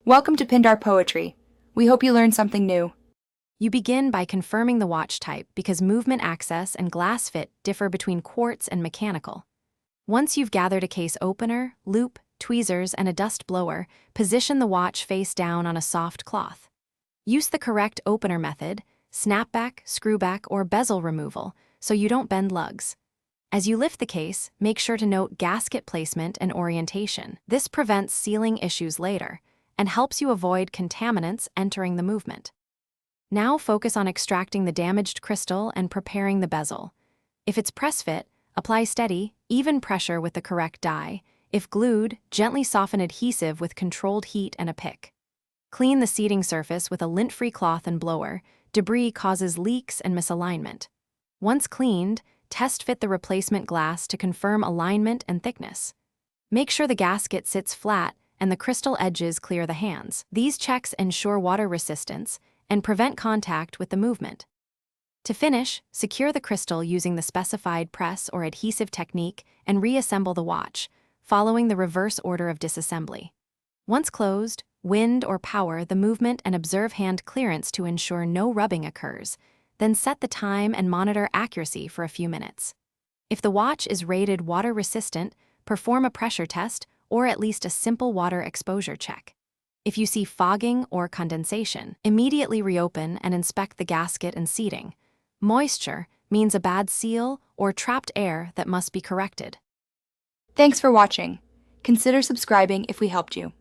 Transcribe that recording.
Welcome to Pindar Poetry. We hope you learned something new. You begin by confirming the watch type because movement access and glass fit differ between quartz and mechanical. Once you've gathered a case opener, loop, tweezers, and a dust blower, position the watch face down on a soft cloth. Use the correct opener method, snapback, screwback, or bezel removal, so you don't bend lugs. As you lift the case, make sure to note gasket placement and orientation. This prevents sealing issues later and helps you avoid contaminants entering the movement. Now focus on extracting the damaged crystal and preparing the bezel. If it's press-fit, apply steady, even pressure with the correct die. If glued, gently soften adhesive with controlled heat and a pick. Clean the seating surface with a lint-free cloth and blower. Debris causes leaks and misalignment. Once cleaned, test fit the replacement glass to confirm alignment and thickness. Make sure the gasket sits flat and the crystal edges clear the hands. These checks ensure water resistance and prevent contact with the movement. To finish, secure the crystal using the specified press or adhesive technique and reassemble the watch, following the reverse order of disassembly. Once closed, wind or power the movement and observe hand clearance to ensure no rubbing occurs. Then set the time and monitor accuracy for a few minutes. If the watch is rated water resistant, perform a pressure test or at least a simple water exposure check. If you see fogging or condensation, immediately reopen and inspect the gasket and seating. Moisture means a bad seal or trapped air that must be corrected. Thanks for watching. Consider subscribing if we helped you.